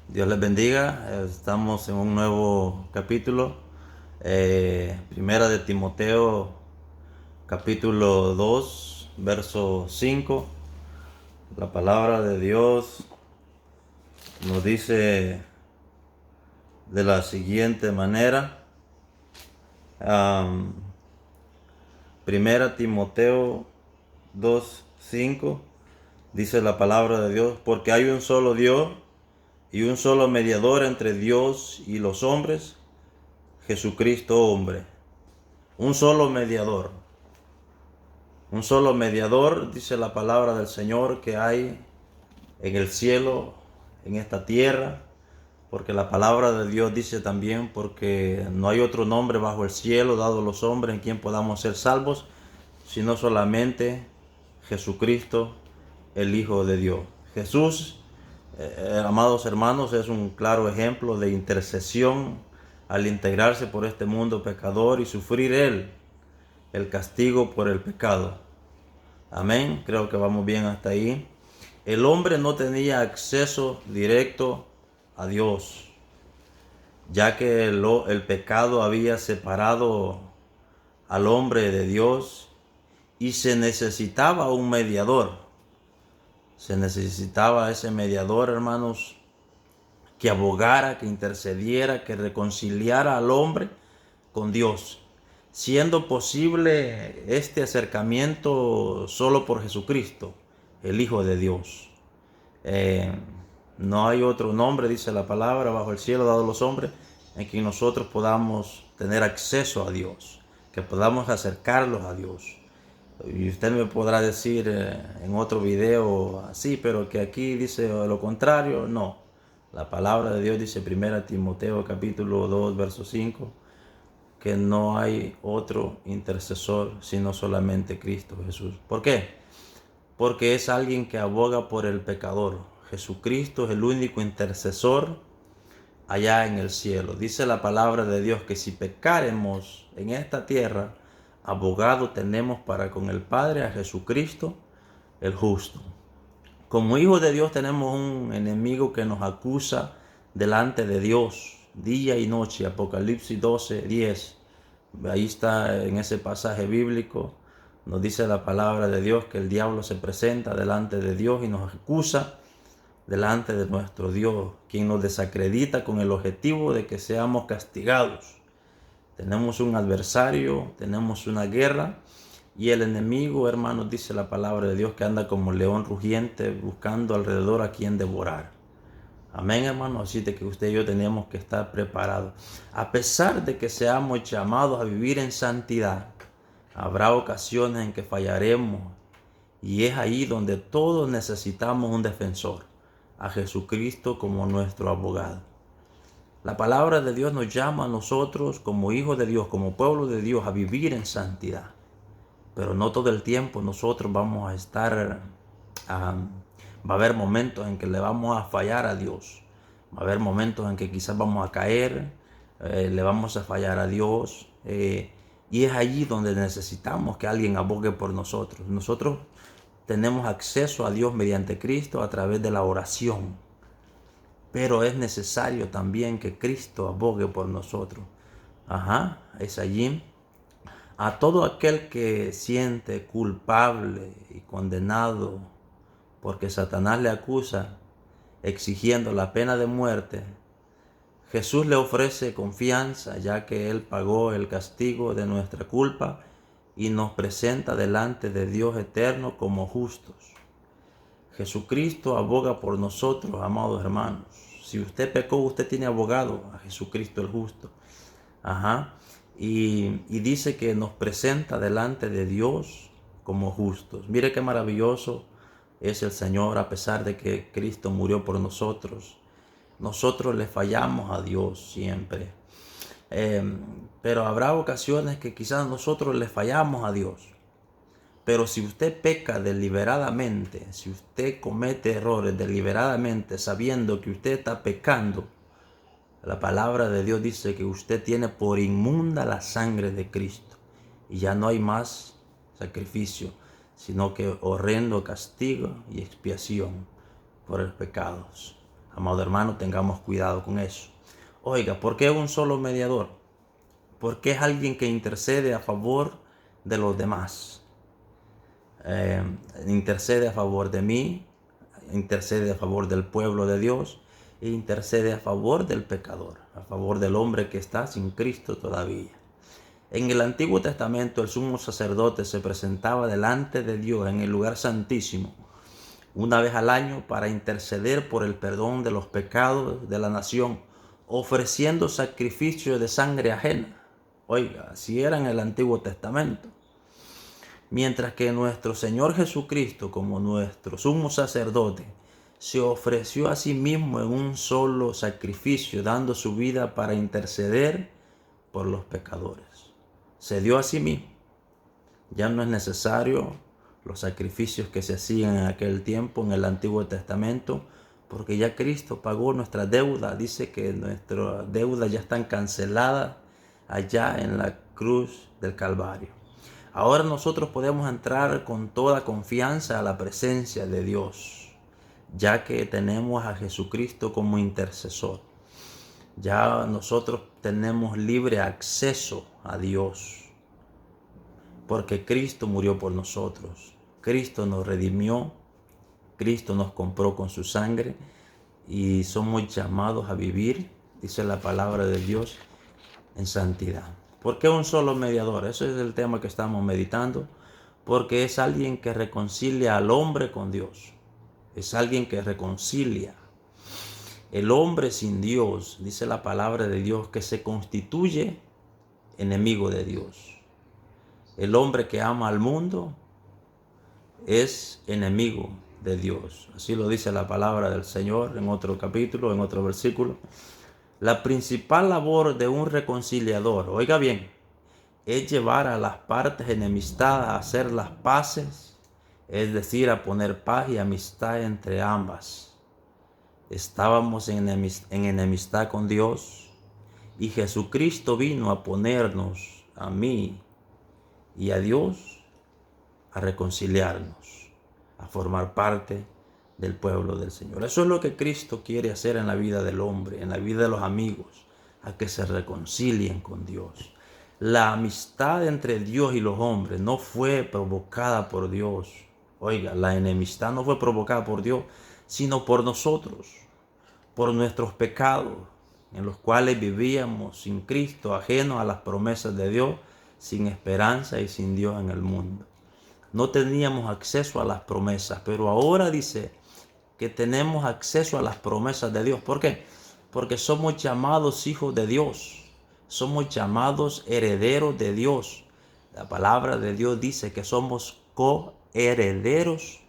Dios les bendiga. Estamos en un nuevo capítulo. Primera de Timoteo, capítulo 2, verso 5. La palabra de Dios nos dice de la siguiente manera. Am, Primera Timoteo 2, 5. Dice la palabra de Dios: porque hay un solo Dios y un solo mediador entre Dios y los hombres, Jesucristo hombre. Un solo mediador. Un solo mediador, dice la palabra del Señor, que hay en el cielo, en esta tierra, porque la palabra de Dios dice también, porque no hay otro nombre bajo el cielo dado a los hombres en quien podamos ser salvos, sino solamente Jesucristo, el Hijo de Dios. Jesús, amados hermanos, es un claro ejemplo de intercesión al integrarse por este mundo pecador y sufrir Él el castigo por el pecado. Amén, creo que vamos bien hasta ahí. El hombre no tenía acceso directo a Dios, ya que el pecado había separado al hombre de Dios y se necesitaba un mediador. Se necesitaba ese mediador, hermanos, que abogara, que intercediera, que reconciliara al hombre con Dios, siendo posible este acercamiento solo por Jesucristo, el Hijo de Dios. Eh, no hay otro nombre, dice la palabra, bajo el cielo dado a los hombres, en que nosotros podamos tener acceso a Dios, que podamos acercarlos a Dios. Y usted me podrá decir en otro video así, pero que aquí dice lo contrario. No, la palabra de Dios dice 1 Timoteo capítulo 2 verso 5, que no hay otro intercesor sino solamente Cristo Jesús. ¿Por qué? Porque es alguien que aboga por el pecador. Jesucristo es el único intercesor allá en el cielo. Dice la palabra de Dios que si pecáremos en esta tierra, abogado tenemos para con el Padre, a Jesucristo el justo. Como hijos de Dios tenemos un enemigo que nos acusa delante de Dios día y noche. Apocalipsis 12, 10. Ahí está en ese pasaje bíblico. Nos dice la palabra de Dios que el diablo se presenta delante de Dios y nos acusa delante de nuestro Dios, quien nos desacredita con el objetivo de que seamos castigados. Tenemos un adversario, tenemos una guerra, y el enemigo, hermanos, dice la palabra de Dios, que anda como león rugiente buscando alrededor a quien devorar. Amén, hermanos. Así de que usted y yo tenemos que estar preparados. A pesar de que seamos llamados a vivir en santidad, habrá ocasiones en que fallaremos, y es ahí donde todos necesitamos un defensor, a Jesucristo como nuestro abogado. La palabra de Dios nos llama a nosotros como hijos de Dios, como pueblo de Dios, a vivir en santidad. Pero no todo el tiempo nosotros vamos a estar, va a haber momentos en que le vamos a fallar a Dios. Va a haber momentos en que quizás vamos a caer, le vamos a fallar a Dios. Y es allí donde necesitamos que alguien abogue por nosotros. Nosotros tenemos acceso a Dios mediante Cristo a través de la oración. Pero es necesario también que Cristo abogue por nosotros. Es allí. A todo aquel que siente culpable y condenado porque Satanás le acusa, exigiendo la pena de muerte, Jesús le ofrece confianza, ya que Él pagó el castigo de nuestra culpa y nos presenta delante de Dios eterno como justos. Jesucristo aboga por nosotros, amados hermanos. Si usted pecó, usted tiene abogado, a Jesucristo el justo. Y dice que nos presenta delante de Dios como justos. Mire qué maravilloso es el Señor, a pesar de que Cristo murió por nosotros. Nosotros le fallamos a Dios siempre. Pero habrá ocasiones que quizás nosotros le fallamos a Dios. Pero si usted peca deliberadamente, si usted comete errores deliberadamente, sabiendo que usted está pecando, la palabra de Dios dice que usted tiene por inmunda la sangre de Cristo. Y ya no hay más sacrificio, sino que horrendo castigo y expiación por los pecados. Amado hermano, tengamos cuidado con eso. Oiga, ¿por qué un solo mediador? Porque es alguien que intercede a favor de los demás. Intercede a favor de mí, intercede a favor del pueblo de Dios e intercede a favor del pecador, a favor del hombre que está sin Cristo todavía. En el Antiguo Testamento el sumo sacerdote se presentaba delante de Dios en el lugar santísimo una vez al año para interceder por el perdón de los pecados de la nación, ofreciendo sacrificios de sangre ajena. Oiga, así era en el Antiguo Testamento. Mientras que nuestro Señor Jesucristo, como nuestro sumo sacerdote, se ofreció a sí mismo en un solo sacrificio, dando su vida para interceder por los pecadores. Se dio a sí mismo. Ya no es necesario los sacrificios que se hacían en aquel tiempo, en el Antiguo Testamento, porque ya Cristo pagó nuestra deuda. Dice que nuestras deudas ya están canceladas allá en la cruz del Calvario. Ahora nosotros podemos entrar con toda confianza a la presencia de Dios, ya que tenemos a Jesucristo como intercesor. Ya nosotros tenemos libre acceso a Dios, porque Cristo murió por nosotros. Cristo nos redimió, Cristo nos compró con su sangre y somos llamados a vivir, dice la palabra de Dios, en santidad. ¿Por qué un solo mediador? Ese es el tema que estamos meditando, porque es alguien que reconcilia al hombre con Dios. Es alguien que reconcilia. El hombre sin Dios, dice la palabra de Dios, que se constituye enemigo de Dios. El hombre que ama al mundo es enemigo de Dios. Así lo dice la palabra del Señor en otro capítulo, en otro versículo. La principal labor de un reconciliador, oiga bien, es llevar a las partes enemistadas a hacer las paces, es decir, a poner paz y amistad entre ambas. Estábamos en enemistad con Dios y Jesucristo vino a ponernos, a mí y a Dios, a reconciliarnos, a formar parte del pueblo del Señor. Eso es lo que Cristo quiere hacer en la vida del hombre, en la vida de los amigos, a que se reconcilien con Dios. La amistad entre Dios y los hombres no fue provocada por Dios. Oiga, la enemistad no fue provocada por Dios, sino por nosotros, por nuestros pecados, en los cuales vivíamos sin Cristo, ajenos a las promesas de Dios, sin esperanza y sin Dios en el mundo. No teníamos acceso a las promesas, pero ahora dice que tenemos acceso a las promesas de Dios. ¿Por qué? Porque somos llamados hijos de Dios, somos llamados herederos de Dios. La palabra de Dios dice que somos coherederos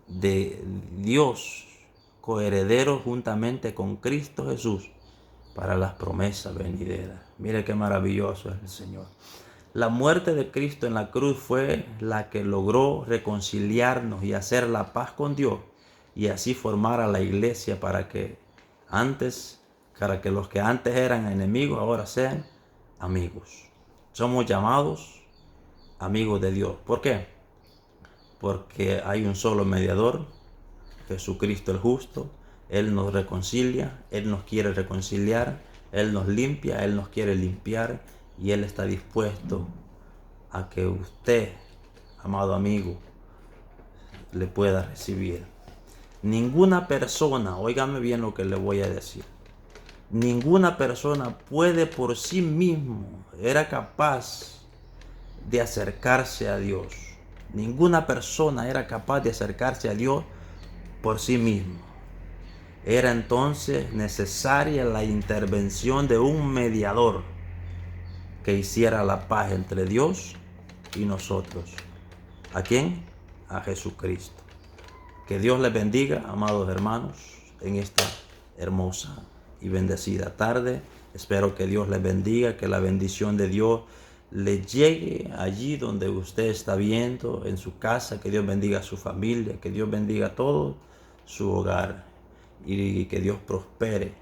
de Dios, coherederos juntamente con Cristo Jesús para las promesas venideras. Mire qué maravilloso es el Señor. La muerte de Cristo en la cruz fue la que logró reconciliarnos y hacer la paz con Dios y así formar a la iglesia para que los que antes eran enemigos ahora sean amigos. Somos llamados amigos de Dios. ¿Por qué? Porque hay un solo mediador, Jesucristo el justo. Él nos reconcilia, Él nos quiere reconciliar, Él nos limpia, Él nos quiere limpiar y Él está dispuesto a que usted, amado amigo, le pueda recibir. Ninguna persona, óigame bien lo que le voy a decir, ninguna persona puede por sí mismo, era capaz de acercarse a Dios. Ninguna persona era capaz de acercarse a Dios por sí mismo. Era entonces necesaria la intervención de un mediador que hiciera la paz entre Dios y nosotros. ¿A quién? A Jesucristo. Que Dios les bendiga, amados hermanos, en esta hermosa y bendecida tarde. Espero que Dios les bendiga, que la bendición de Dios le llegue allí donde usted está viendo, en su casa. Que Dios bendiga a su familia, que Dios bendiga todo su hogar y que Dios prospere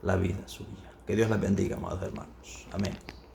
la vida suya. Que Dios les bendiga, amados hermanos. Amén.